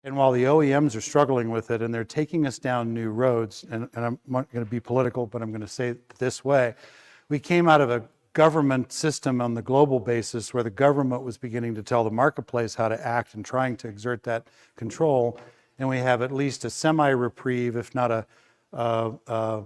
And while the OEMs are struggling with it and they're taking us down new roads, and I'm not going to be political, but I'm going to say it this way, we came out of a government system on the global basis where the government was beginning to tell the marketplace how to act and trying to exert that control. And we have at least a semi-reprieve, if not a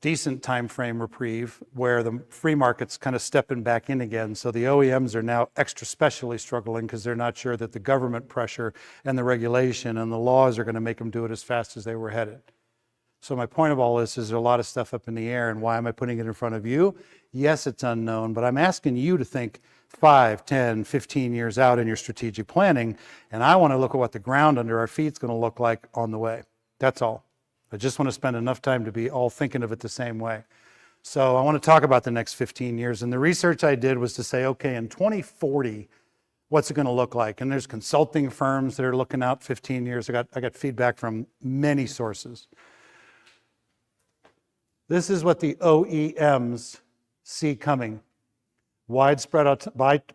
decent time frame reprieve, where the free market's kind of stepping back in again. So the OEMs are now extra specially struggling because they're not sure that the government pressure and the regulation and the laws are going to make them do it as fast as they were headed. So my point of all this is there's a lot of stuff up in the air, and why am I putting it in front of you? Yes, it's unknown, but I'm asking you to think 5, 10, 15 years out in your strategic planning, and I want to look at what the ground under our feet is going to look like on the way. That's all. I just want to spend enough time to be all thinking of it the same way. So I want to talk about the next 15 years. And the research I did was to say, okay, in 2040, what's it going to look like? And there's consulting firms that are looking out 15 years. I got feedback from many sources. This is what the OEMs see coming. Widespread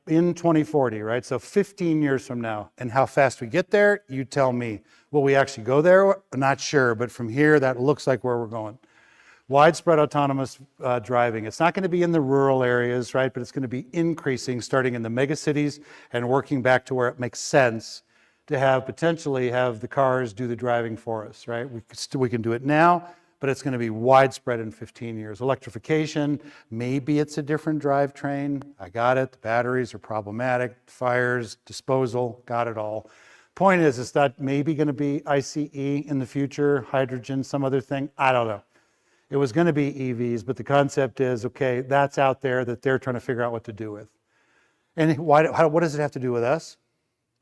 in 2040, right? So 15 years from now. And how fast we get there, you tell me. Will we actually go there? Not sure, but from here, that looks like where we're going. Widespread autonomous driving. It's not going to be in the rural areas, right? But it's going to be increasing, starting in the megacities and working back to where it makes sense to potentially have the cars do the driving for us, right? We can do it now, but it's going to be widespread in 15 years. Electrification, maybe it's a different drivetrain. I got it. The batteries are problematic. Fires, disposal, got it all. Point is, it's not maybe going to be ICE in the future, hydrogen, some other thing. I don't know. It was going to be EVs, but the concept is, okay, that's out there that they're trying to figure out what to do with. And what does it have to do with us?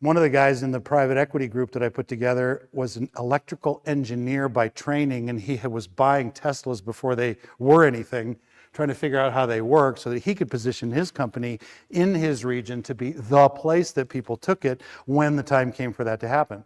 One of the guys in the private equity group that I put together was an electrical engineer by training, and he was buying Teslas before they were anything, trying to figure out how they work so that he could position his company in his region to be the place that people took it when the time came for that to happen.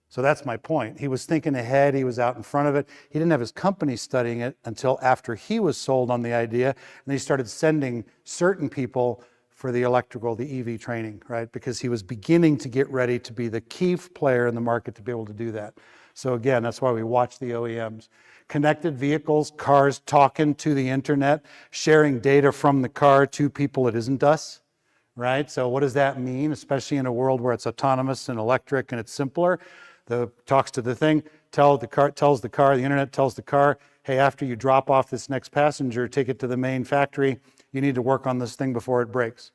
So that's my point. He was thinking ahead. He was out in front of it. He didn't have his company studying it until after he was sold on the idea, and he started sending certain people for the electrical, the EV training, right? Because he was beginning to get ready to be the key player in the market to be able to do that. So again, that's why we watch the OEMs. Connected vehicles, cars talking to the internet, sharing data from the car to people that isn't us, right? So what does that mean, especially in a world where it's autonomous and electric and it's simpler? Talks to the thing, tells the car, the internet tells the car, hey, after you drop off this next passenger, take it to the main factory, you need to work on this thing before it breaks.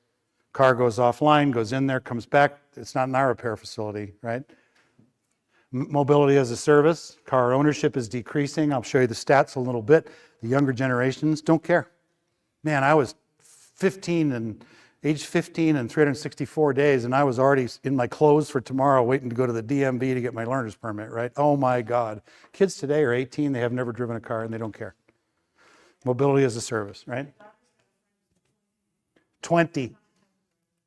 Car goes offline, goes in there, comes back. It's not in our repair facility, right? Mobility as a service, car ownership is decreasing. I'll show you the stats a little bit. The younger generations don't care. Man, I was age 15 and 364 days, and I was already in my clothes for tomorrow waiting to go to the DMV to get my learner's permit, right? Oh my God. Kids today are 18, they have never driven a car, and they don't care. Mobility as a service, right? 20.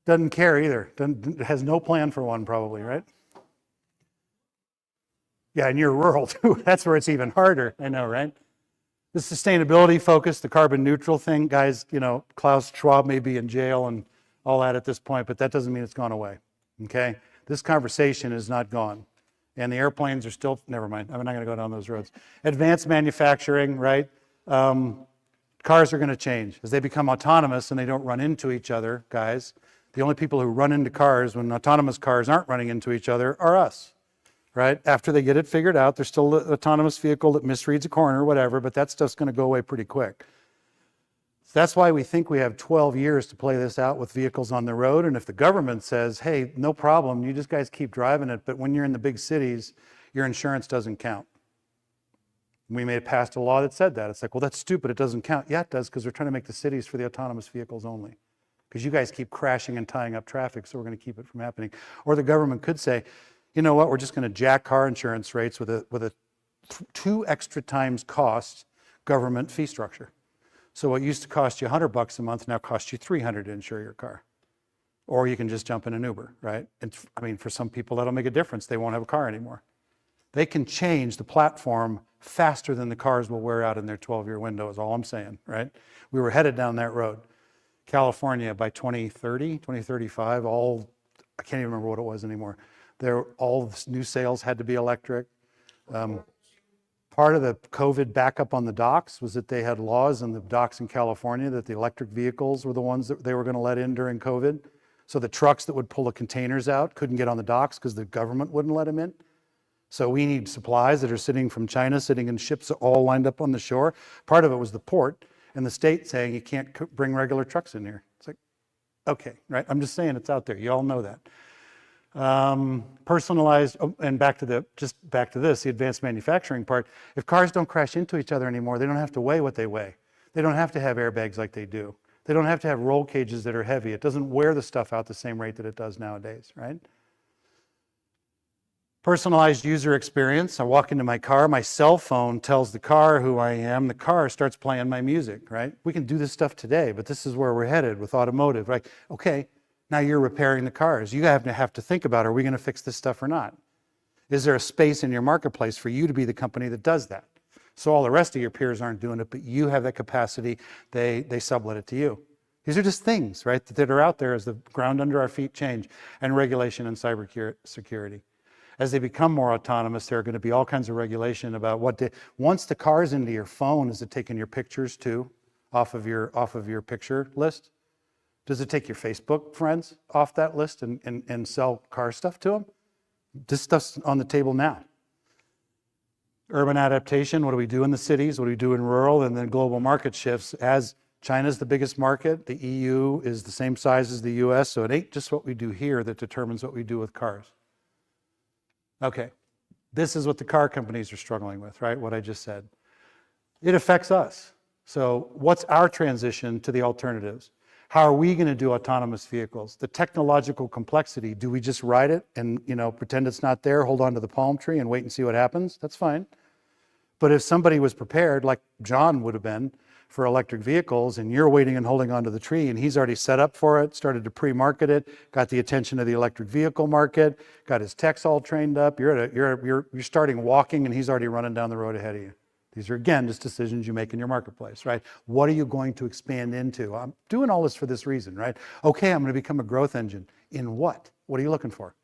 Doesn't care either. Has no plan for one probably, right? Yeah, and you're rural too. That's where it's even harder. I know, right? The sustainability focus, the carbon neutral thing, guys, Klaus Schwab may be in jail and all that at this point, but that doesn't mean it's gone away, okay? This conversation is not gone. And the airplanes are still, never mind, I'm not gonna go down those roads. Advanced manufacturing, right? Cars are gonna change. As they become autonomous and they don't run into each other, guys, the only people who run into cars when autonomous cars aren't running into each other are us, right? After they get it figured out, there's still an autonomous vehicle that misreads a corner or whatever, but that stuff's going to go away pretty quick. So that's why we think we have 12 years to play this out with vehicles on the road. And if the government says, hey, no problem, you just guys keep driving it, but when you're in the big cities, your insurance doesn't count. We may have passed a law that said that. It's like, well, that's stupid, it doesn't count. Yeah, it does, because they're trying to make the cities for the autonomous vehicles only. Because you guys keep crashing and tying up traffic, so we're going to keep it from happening. Or the government could say, you know what, we're just going to jack car insurance rates with a 2 extra times cost government fee structure. So what used to cost you $100 a month now costs you $300 to insure your car. Or you can just jump in an Uber, right? And I mean, for some people that'll make a difference. They won't have a car anymore. They can change the platform faster than the cars will wear out in their 12-year window is all I'm saying, right? We were headed down that road. California by 2030, 2035, I can't even remember what it was anymore. All of new sales had to be electric. Part of the COVID backup on the docks was that they had laws on the docks in California that the electric vehicles were the ones that they were going to let in during COVID. So the trucks that would pull the containers out couldn't get on the docks because the government wouldn't let them in. So we need supplies that are sitting from China, sitting in ships all lined up on the shore. Part of it was the port and the state saying you can't bring regular trucks in here. It's like, okay, right? I'm just saying it's out there. You all know that. Personalized, and back to this, the advanced manufacturing part. If cars don't crash into each other anymore, they don't have to weigh what they weigh. They don't have to have airbags like they do. They don't have to have roll cages that are heavy. It doesn't wear the stuff out the same rate that it does nowadays, right? Personalized user experience. I walk into my car, my cell phone tells the car who I am, the car starts playing my music, right? We can do this stuff today, but this is where we're headed with automotive, right? Okay, now you're repairing the cars. You have to think about, are we going to fix this stuff or not? Is there a space in your marketplace for you to be the company that does that? So all the rest of your peers aren't doing it, but you have that capacity, they sublet it to you. These are just things, right, that are out there as the ground under our feet change, and regulation and cybersecurity. As they become more autonomous, there are going to be all kinds of regulation about once the car's into your phone, is it taking your pictures too off of your picture list? Does it take your Facebook friends off that list and sell car stuff to them? This stuff's on the table now. Urban adaptation, what do we do in the cities? What do we do in rural? And then global market shifts. As China's the biggest market, the EU is the same size as the US, so it ain't just what we do here that determines what we do with cars. Okay, this is what the car companies are struggling with, right? What I just said. It affects us. So what's our transition to the alternatives? How are we going to do autonomous vehicles? The technological complexity, do we just ride it and pretend it's not there, hold on to the palm tree and wait and see what happens? That's fine. But if somebody was prepared, like John would have been, for electric vehicles, and you're waiting and holding onto the tree, and he's already set up for it, started to pre-market it, got the attention of the electric vehicle market, got his techs all trained up, you're starting walking and he's already running down the road ahead of you. These are, again, just decisions you make in your marketplace, right? What are you going to expand into? I'm doing all this for this reason, right? Okay, I'm going to become a growth engine. In what? What are you looking for?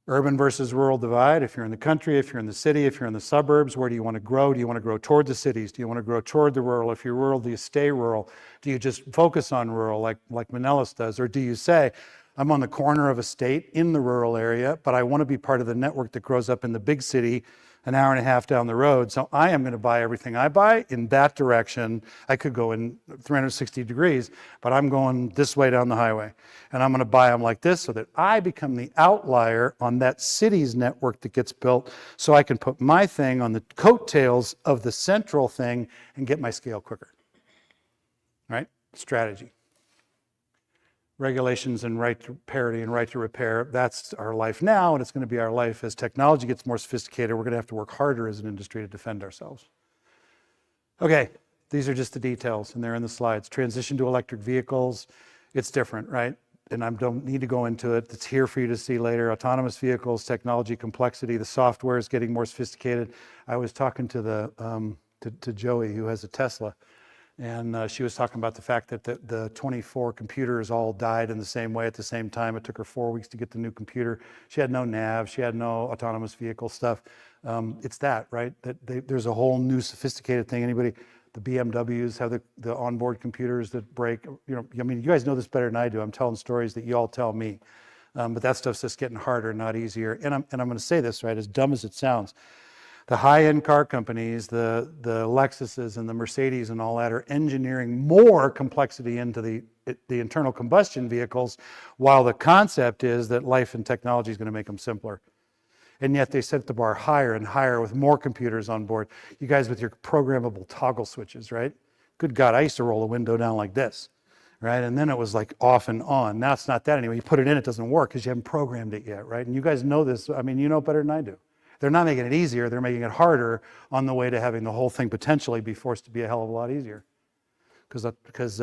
Urban versus rural divide. If you're in the country, if you're in the city, if you're in the suburbs, where do you want to grow? Do you want to grow toward the cities? Do you want to grow toward the rural? If you're rural, do you stay rural? Do you just focus on rural like Manelis does? Or do you say, I'm on the corner of a state in the rural area, but I want to be part of the network that grows up in the big city an hour and a half down the road. So I am going to buy everything I buy in that direction. I could go in 360 degrees, but I'm going this way down the highway. And I'm going to buy them like this so that I become the outlier on that city's network that gets built, so I can put my thing on the coattails of the central thing and get my scale quicker. Right? Strategy. Regulations and right to parity and right to repair, that's our life now, and it's going to be our life as technology gets more sophisticated. We're going to have to work harder as an industry to defend ourselves. Okay, these are just the details, and they're in the slides. Transition to electric vehicles, it's different, right? And I don't need to go into it. It's here for you to see later. Autonomous vehicles, technology complexity, the software is getting more sophisticated. I was talking to to Joey, who has a Tesla, and she was talking about the fact that the 24 computers all died in the same way at the same time. It took her 4 weeks to get the new computer. She had no nav. She had no autonomous vehicle stuff. It's that, right? There's a whole new sophisticated thing. The BMWs have the onboard computers that break. I mean, you guys know this better than I do. I'm telling stories that you all tell me. But that stuff's just getting harder, not easier. And I'm going to say this, right, as dumb as it sounds. The high-end car companies, the Lexuses and the Mercedes and all that, are engineering more complexity into the internal combustion vehicles, while the concept is that life and technology is going to make them simpler. And yet they set the bar higher and higher with more computers on board. You guys with your programmable toggle switches, right? Good God, I used to roll a window down like this, right? And then it was like off and on. Now it's not that anymore. You put it in, it doesn't work because you haven't programmed it yet, right? And you guys know this. I mean, you know better than I do. They're not making it easier, they're making it harder on the way to having the whole thing potentially be forced to be a hell of a lot easier. Because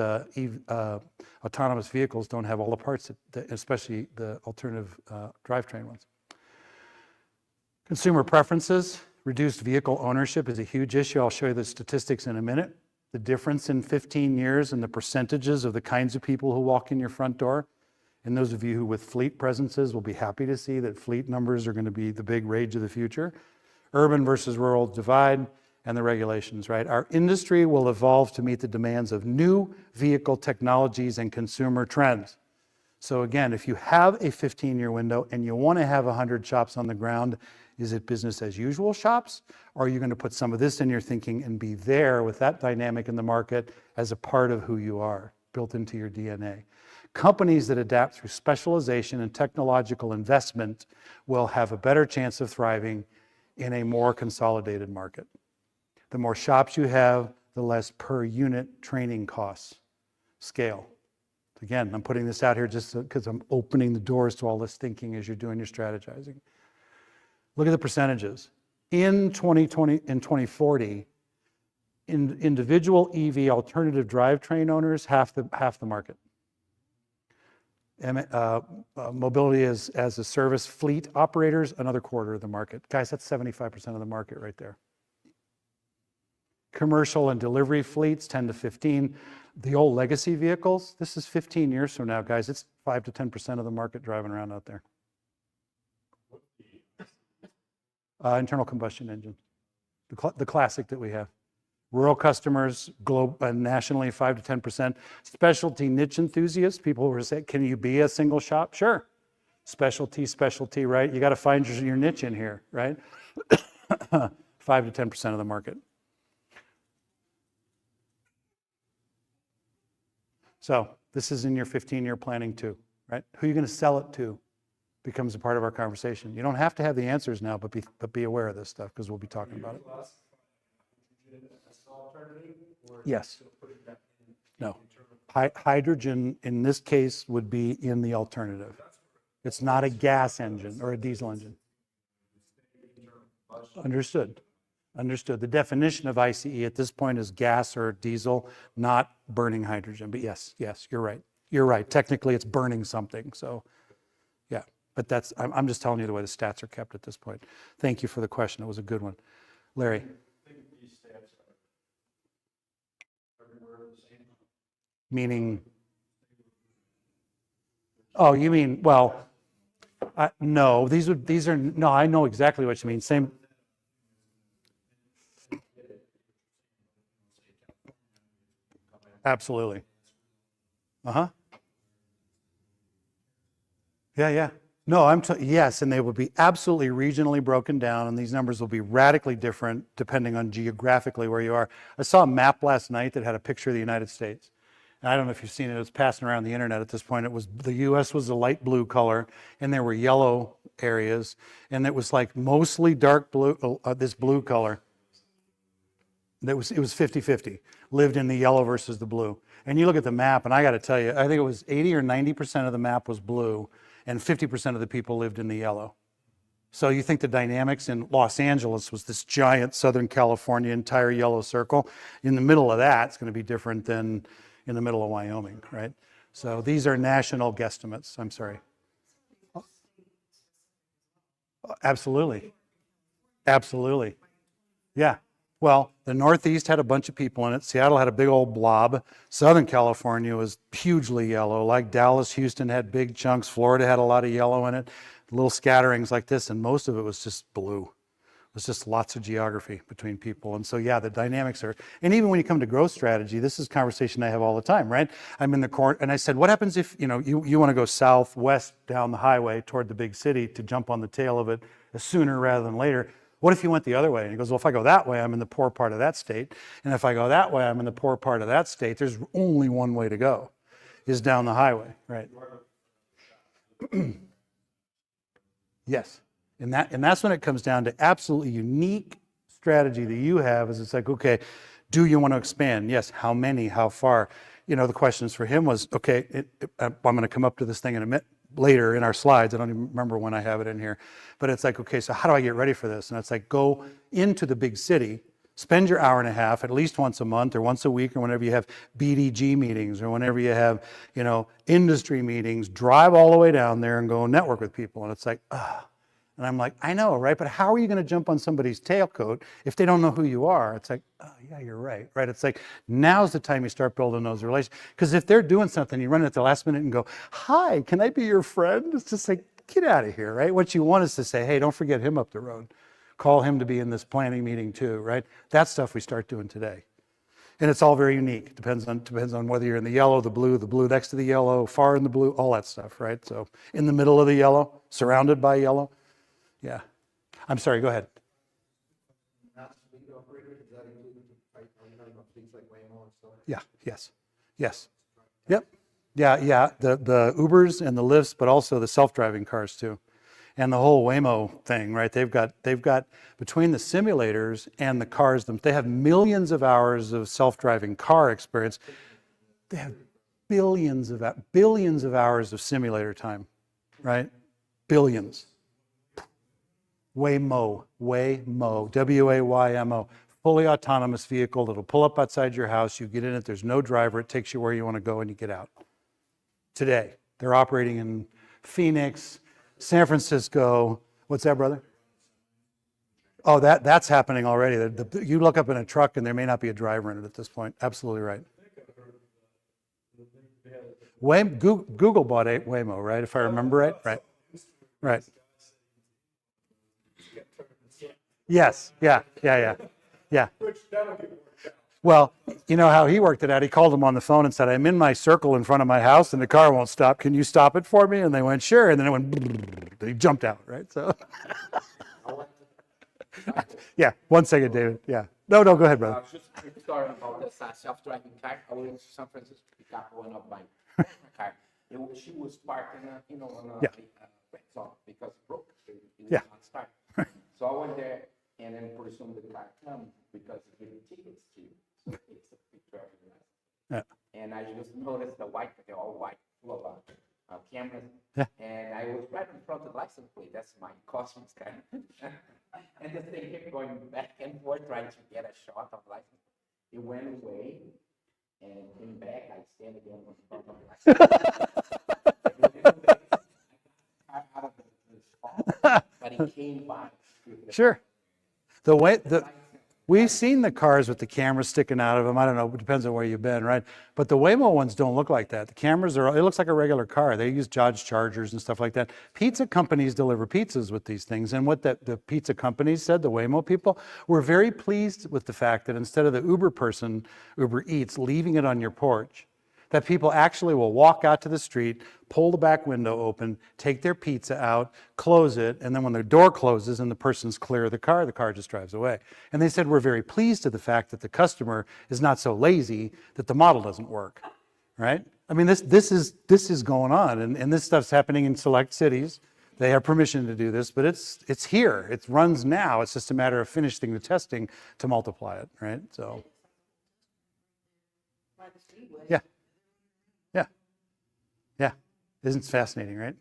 autonomous vehicles don't have all the parts, especially the alternative drivetrain ones. Consumer preferences, reduced vehicle ownership is a huge issue. I'll show you the statistics in a minute. The difference in 15 years and the percentages of the kinds of people who walk in your front door And those of you who with fleet presences will be happy to see that fleet numbers are going to be the big rage of the future. Urban versus rural divide and the regulations, right? Our industry will evolve to meet the demands of new vehicle technologies and consumer trends. So again, if you have a 15-year window and you want to have 100 shops on the ground, is it business as usual shops? Or are you going to put some of this in your thinking and be there with that dynamic in the market as a part of who you are, built into your DNA? Companies that adapt through specialization and technological investment will have a better chance of thriving in a more consolidated market. The more shops you have, the less per unit training costs. Scale. Again, I'm putting this out here just because I'm opening the doors to all this thinking as you're doing your strategizing. Look at the percentages. In 2020 and 2040, individual EV alternative drivetrain owners, half the market. Mobility as a service fleet operators, another quarter of the market. Guys, that's 75% of the market right there. Commercial and delivery fleets, 10 to 15. The old legacy vehicles, this is 15 years from now, guys. It's 5 to 10% of the market driving around out there. Internal combustion engine, the classic that we have. Rural customers, nationally, 5 to 10%. Specialty niche enthusiasts, people who are saying, can you be a single shop? Sure. Specialty, right? You got to find your niche in here, right? 5 to 10% of the market. So this is in your 15-year planning too, right? Who are you going to sell it to becomes a part of our conversation. You don't have to have the answers now, but be aware of this stuff because we'll be talking about it. Yes. No. Hydrogen in this case would be in the alternative. It's not a gas engine or a diesel engine. Understood. The definition of ICE at this point is gas or diesel, not burning hydrogen. But yes, you're right. You're right. Technically, it's burning something. So, yeah. But I'm just telling you the way the stats are kept at this point. Thank you for the question. It was a good one. Larry. I think these stats are everywhere the same. Meaning? Oh, you mean, well, no, no, I know exactly what you mean. Same. Absolutely. Yeah. No, yes, and they will be absolutely regionally broken down, and these numbers will be radically different depending on geographically where you are. I saw a map last night that had a picture of the United States. And I don't know if you've seen it. It was passing around the internet at this point. It was the U.S. was a light blue color, and there were yellow areas, and it was like mostly dark blue, this blue color. It was 50-50, lived in the yellow versus the blue. And you look at the map, and I got to tell you, I think it was 80 or 90% of the map was blue, and 50% of the people lived in the yellow. So you think the dynamics in Los Angeles was this giant Southern California entire yellow circle. In the middle of that, it's going to be different than in the middle of Wyoming, right? So these are national guesstimates. I'm sorry. Absolutely. Yeah. Well, the Northeast had a bunch of people in it. Seattle had a big old blob. Southern California was hugely yellow. Like Dallas, Houston had big chunks. Florida had a lot of yellow in it. Little scatterings like this, and most of it was just blue. It was just lots of geography between people. And so, yeah, the dynamics are, and even when you come to growth strategy, this is a conversation I have all the time, right? I'm in the court, and I said, what happens if, you want to go southwest down the highway toward the big city to jump on the tail of it sooner rather than later? What if you went the other way? And he goes, well, if I go that way, I'm in the poor part of that state. And if I go that way, I'm in the poor part of that state. There's only one way to go, is down the highway, right? Yes. And that's when it comes down to absolutely unique strategy that you have is it's like, okay, do you want to expand? Yes. How many? How far? The questions for him was, okay, I'm going to come up to this thing in a minute. Later in our slides, I don't even remember when I have it in here, but it's like, okay, so how do I get ready for this? And it's like, go into the big city, spend your hour and a half at least once a month or once a week or whenever you have BDG meetings or whenever you have, industry meetings, drive all the way down there and go network with people. And it's like, And I'm like, I know, right? But how are you going to jump on somebody's tailcoat if they don't know who you are? It's like, oh, yeah, you're right, right? It's like, now's the time you start building those relations. Because if they're doing something, you run at the last minute and go, hi, can I be your friend? It's just like, get out of here, right? What you want is to say, hey, don't forget him up the road. Call him to be in this planning meeting too, right? That stuff we start doing today. And it's all very unique. Depends on whether you're in the yellow, the blue next to the yellow, far in the blue, all that stuff, right? So in the middle of the yellow, surrounded by yellow. Yeah. I'm sorry, go ahead. Not fleet operator, does that include, are you talking about fleets like Waymo and stuff? Yeah, yes. Yep. Yeah. The Ubers and the Lyfts, but also the self-driving cars too. And the whole Waymo thing, right? They've got between the simulators and the cars, they have millions of hours of self-driving car experience. They have billions of hours of simulator time, right? Billions. Waymo, W-A-Y-M-O, fully autonomous vehicle that'll pull up outside your house. You get in it, there's no driver, it takes you where you want to go and you get out. Today, they're operating in Phoenix, San Francisco. What's that, brother? Oh, that's happening already. You look up in a truck and there may not be a driver in it at this point. Absolutely right. Google bought Waymo, right? If I remember right? Right. Yes, yeah. Well, you know how he worked it out. He called them on the phone and said, I'm in my circle in front of my house and the car won't stop. Can you stop it for me? And they went, sure. And then it went, he jumped out, right? So, yeah, 1 second, David. Yeah. No, go ahead, brother. Just a quick story about this self-driving car. I was in San Francisco to pick up one of my car. She was parked on a wet zone because it broke. It did not start. So I went there and then pretty soon the car comes because it's giving tickets to you. So it's a picture of your license. And I just noticed they're all white, full of cameras. Yeah. And I was right in front of the license plate. That's my customer's car. And the thing kept going back and forth trying to get a shot of license. It went away and came back. I stand again in front of the license. Out of the spot, but it came back. Sure. We've seen the cars with the cameras sticking out of them. I don't know, it depends on where you've been, right? But the Waymo ones don't look like that. The cameras it looks like a regular car. They use Dodge Chargers and stuff like that. Pizza companies deliver pizzas with these things. And what the pizza companies said, the Waymo people, were very pleased with the fact that instead of the Uber Eats, leaving it on your porch, that people actually will walk out to the street, pull the back window open, take their pizza out, close it, and then when the door closes and the person's clear of the car just drives away. And they said, we're very pleased to the fact that the customer is not so lazy that the model doesn't work, right? I mean, this is going on, and this stuff's happening in select cities. They have permission to do this, but it's here. It runs now. It's just a matter of finishing the testing to multiply it, right? So, yeah. Isn't it fascinating, right?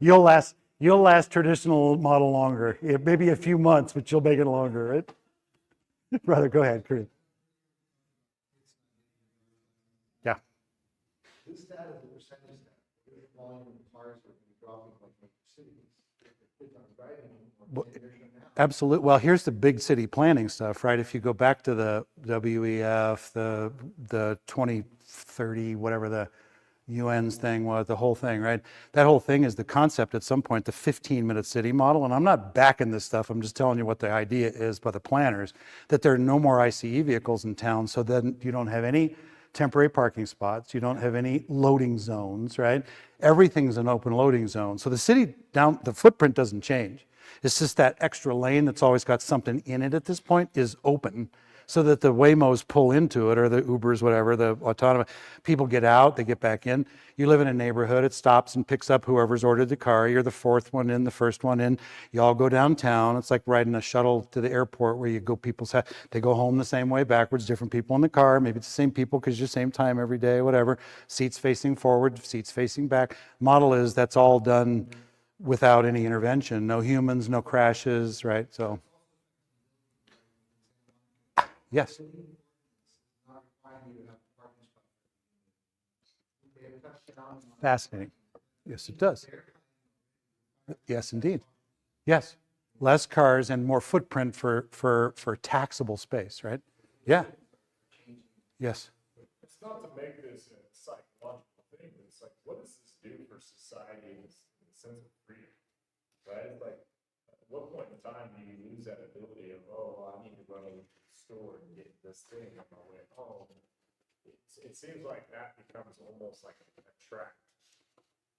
You'll last traditional model longer. Maybe a few months, but you'll make it longer, right? Brother, go ahead, Chris. Yeah. This data is the percentage that the volume of cars are dropping like major cities. Kids aren't driving anymore. Absolutely. Well, here's the big city planning stuff, right? If you go back to the WEF, the 2030, whatever the UN's thing was, the whole thing, right? That whole thing is the concept at some point, the 15-minute city model. And I'm not backing this stuff. I'm just telling you what the idea is by the planners, that there are no more ICE vehicles in town. So then you don't have any temporary parking spots. You don't have any loading zones, right? Everything's an open loading zone. So the city the footprint doesn't change. It's just that extra lane that's always got something in it at this point is open so that the Waymos pull into it or the Ubers, whatever, the autonomous, people get out, they get back in. You live in a neighborhood, it stops and picks up whoever's ordered the car. You're the fourth one in, the first one in. You all go downtown. It's like riding a shuttle to the airport where you go, they go home the same way backwards, different people in the car. Maybe it's the same people because you're same time every day, whatever. Seats facing forward, seats facing back. Model is that's all done without any intervention, no humans, no crashes, right? So, yes. Fascinating. Yes, it does. Yes, indeed. Yes. Less cars and more footprint for taxable space, right? Yeah. Yes. It's not to make this a psychological thing, but it's like, what does this do for society and the sense of freedom? Right? It's like, at what point in time do you lose that ability of, oh, I need to run over to the store and get this thing on my way home? It seems like that becomes almost like a track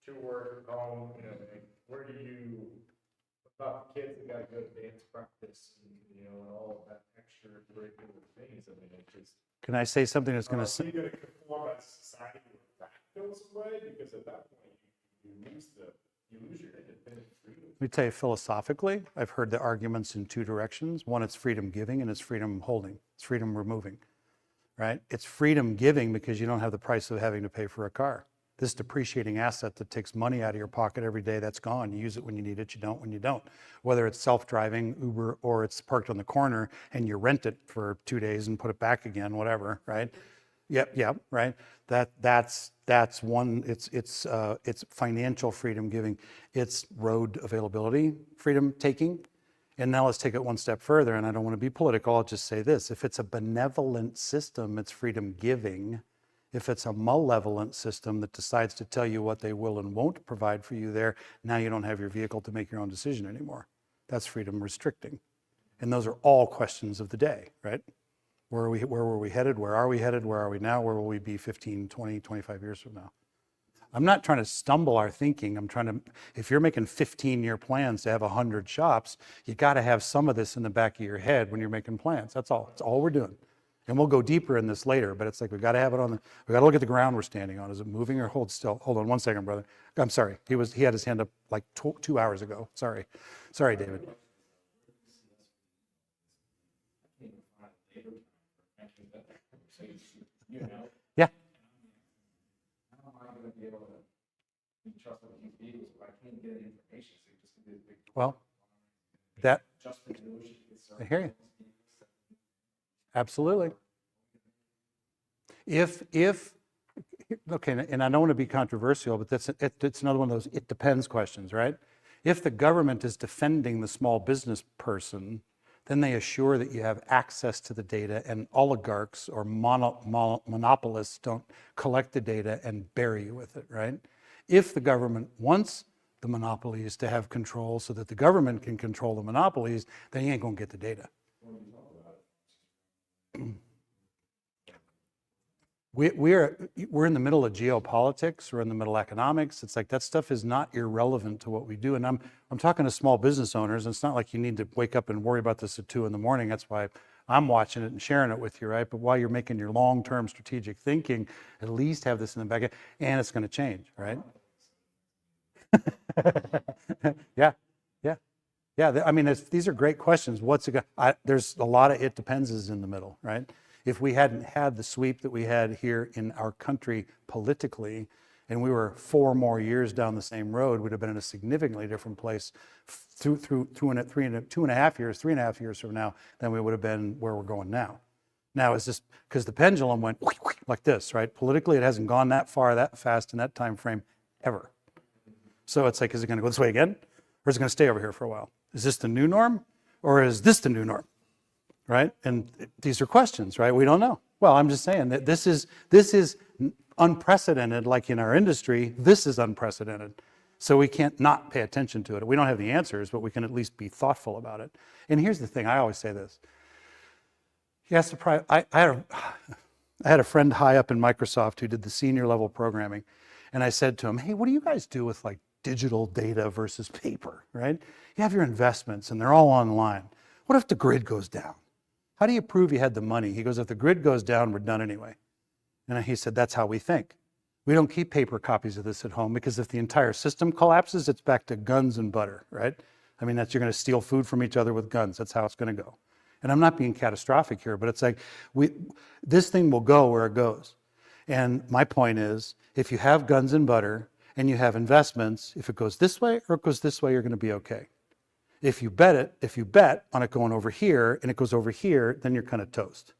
to work, home, you know, like, where do you, about the kids that gotta go to dance practice, and, you know, and all of that extracurricular things, I mean, it just. Can I say something that's going Are to? we gonna conform as a society where that goes away? Because at that point, you lose your independent freedom. Let me tell you philosophically, I've heard the arguments in two directions. One, it's freedom giving, and it's freedom holding. It's freedom removing, right? It's freedom giving because you don't have the price of having to pay for a car. This depreciating asset that takes money out of your pocket every day, that's gone. You use it when you need it, you don't when you don't. Whether it's self-driving, Uber, or it's parked on the corner and you rent it for 2 days and put it back again, whatever, right? Yep, right. That's one. It's financial freedom giving. It's road availability freedom taking. And now let's take it one step further. And I don't want to be political. I'll just say this: if it's a benevolent system, it's freedom giving. If it's a malevolent system that decides to tell you what they will and won't provide for you there, now you don't have your vehicle to make your own decision anymore. That's freedom restricting. And those are all questions of the day, right? Where were we headed? Where are we headed? Where are we now? Where will we be 15, 20, 25 years from now? I'm not trying to stumble our thinking. I'm trying to, if you're making 15-year plans to have 100 shops, you got to have some of this in the back of your head when you're making plans. That's all. That's all we're doing. And we'll go deeper in this later, but it's like we've got to have it on the, we got to look at the ground we're standing on. Is it moving or hold still? Hold on one second, brother. I'm sorry. He had his hand up like 2 hours ago. Sorry, David. Yeah. How am I going to be able to be trusted with these vehicles if I can't get information? So you're just going to be a big. Well, that, Just the negotiation. I hear you. Absolutely. If okay, and I don't want to be controversial, but it's another one of those it depends questions, right? If the government is defending the small business person, then they assure that you have access to the data, and oligarchs or monopolists don't collect the data and bury you with it, right? If the government wants the monopolies to have control so that the government can control the monopolies, then you ain't gonna get the data. We're in the middle of geopolitics, we're in the middle of economics. It's like that stuff is not irrelevant to what we do. And I'm talking to small business owners, and it's not like you need to wake up and worry about this at 2 a.m. That's why I'm watching it and sharing it with you, right? But while you're making your long-term strategic thinking, at least have this in the back end, and it's going to change, right? Yeah. I mean, these are great questions. There's a lot of it depends in the middle, right? If we hadn't had the sweep that we had here in our country politically, and we were 4 more years down the same road, we'd have been in a significantly different place through 3.5 years from now than we would have been where we're going now. Now, it's just because the pendulum went like this, right? Politically, it hasn't gone that far, that fast in that time frame ever. So it's like, is it going to go this way again? Or is it going to stay over here for a while? Is this the new norm? Or is this the new norm? Right? And these are questions, right? We don't know. Well, I'm just saying that this is unprecedented, like in our industry. This is unprecedented. So we can't not pay attention to it. We don't have the answers, but we can at least be thoughtful about it. And here's the thing, I always say this. I had a friend high up in Microsoft who did the senior level programming. And I said to him, hey, what do you guys do with like digital data versus paper, right? You have your investments and they're all online. What if the grid goes down? How do you prove you had the money? He goes, if the grid goes down, we're done anyway. And he said, that's how we think. We don't keep paper copies of this at home because if the entire system collapses, it's back to guns and butter, right? I mean, you're going to steal food from each other with guns. That's how it's going to go. And I'm not being catastrophic here, but it's like this thing will go where it goes. And my point is, if you have guns and butter and you have investments, if it goes this way or it goes this way, you're going to be okay. If you bet on it going over here and it goes over here, then you're kind of toast.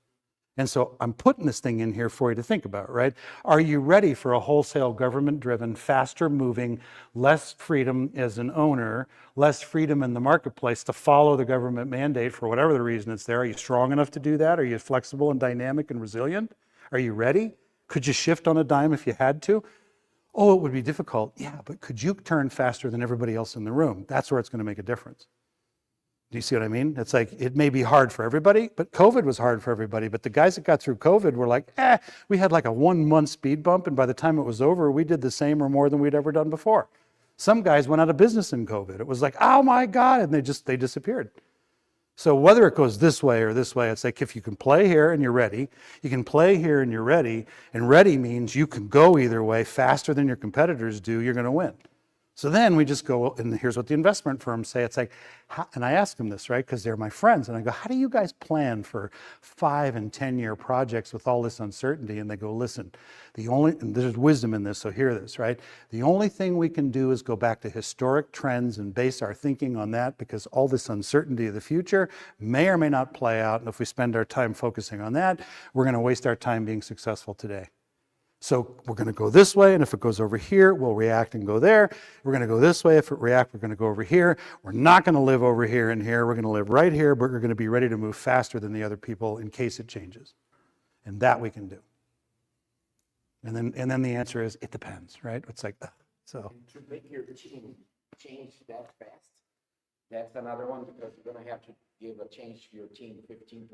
And so I'm putting this thing in here for you to think about, right? Are you ready for a wholesale government-driven, faster-moving, less freedom as an owner, less freedom in the marketplace to follow the government mandate for whatever the reason it's there? Are you strong enough to do that? Are you flexible and dynamic and resilient? Are you ready? Could you shift on a dime if you had to? Oh, it would be difficult. Yeah, but could you turn faster than everybody else in the room? That's where it's going to make a difference. Do you see what I mean? It's like, it may be hard for everybody, but COVID was hard for everybody. But the guys that got through COVID were like, we had like a 1 month speed bump. And by the time it was over, we did the same or more than we'd ever done before. Some guys went out of business in COVID. It was like, oh my God. And they disappeared. So whether it goes this way or this way, it's like, if you can play here and you're ready, you can play here and you're ready. And ready means you can go either way faster than your competitors do, you're going to win. So then we just go, and here's what the investment firms say. It's like, and I ask them this, right? Because they're my friends. And I go, how do you guys plan for 5 and 10-year projects with all this uncertainty? And they go, listen, and there's wisdom in this, so hear this, right? The only thing we can do is go back to historic trends and base our thinking on that, because all this uncertainty of the future may or may not play out. And if we spend our time focusing on that, we're going to waste our time being successful today. So we're going to go this way, and if it goes over here, we'll react and go there. We're going to go this way. If it reacts, we're going to go over here. We're not going to live over here and here. We're going to live right here, but we're going to be ready to move faster than the other people in case it changes. And that we can do. And then the answer is, it depends, right? It's like, so. And to make your team change that fast, that's another one, because you're going to have to give a change to your team, 15%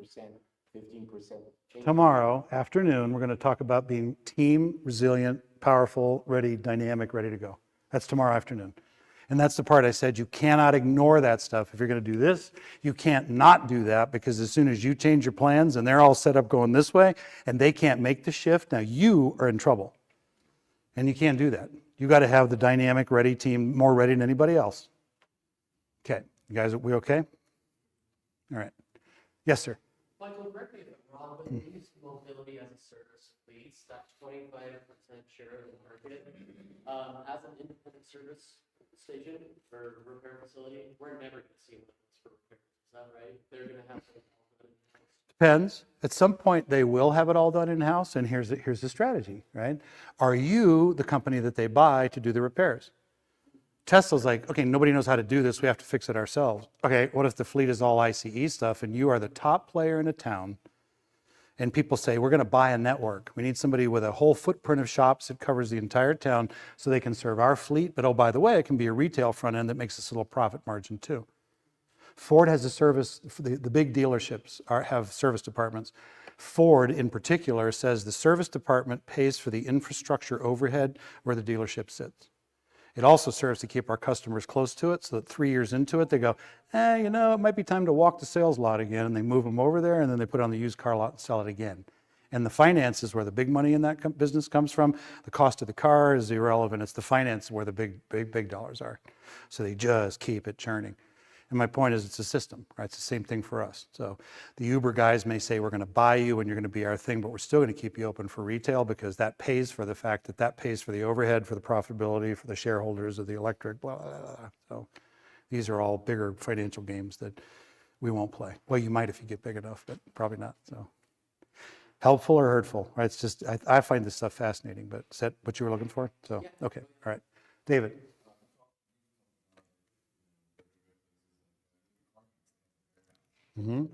change. Tomorrow afternoon, we're going to talk about being team resilient, powerful, ready, dynamic, ready to go. That's tomorrow afternoon. And that's the part I said, you cannot ignore that stuff. If you're going to do this, you can't not do that, because as soon as you change your plans and they're all set up going this way and they can't make the shift, now you are in trouble. And you can't do that. You got to have the dynamic, ready team, more ready than anybody else. Okay, you guys, are we okay? All right. Yes, sir. Michael, correct me if I'm wrong, but you use mobility as a service fleets, that 25% share of the market. As an independent service station or repair facility, we're never going to see limits for repairs. Is that right? They're going to have to. Depends. At some point, they will have it all done in-house, and here's the strategy, right? Are you the company that they buy to do the repairs? Tesla's like, okay, nobody knows how to do this. We have to fix it ourselves. Okay, what if the fleet is all ICE stuff and you are the top player in a town, and people say, we're going to buy a network. We need somebody with a whole footprint of shops that covers the entire town so they can serve our fleet. But oh, by the way, it can be a retail front end that makes us a little profit margin too. Ford has a service, the big dealerships have service departments. Ford in particular says the service department pays for the infrastructure overhead where the dealership sits. It also serves to keep our customers close to it, so that 3 years into it, they go, it might be time to walk the sales lot again, and they move them over there, and then they put it on the used car lot and sell it again. And the finance is where the big money in that business comes from. The cost of the car is irrelevant. It's the finance where the big dollars are. So they just keep it churning. And my point is, it's a system, right? It's the same thing for us. So the Uber guys may say, we're going to buy you and you're going to be our thing, but we're still going to keep you open for retail, because that pays for the fact that pays for the overhead, for the profitability, for the shareholders of the electric, blah, blah, blah. So these are all bigger financial games that we won't play. Well, you might if you get big enough, but probably not. So helpful or hurtful, right? It's just, I find this stuff fascinating, but is that what you were looking for? So, okay, all right. David. Mm-hmm.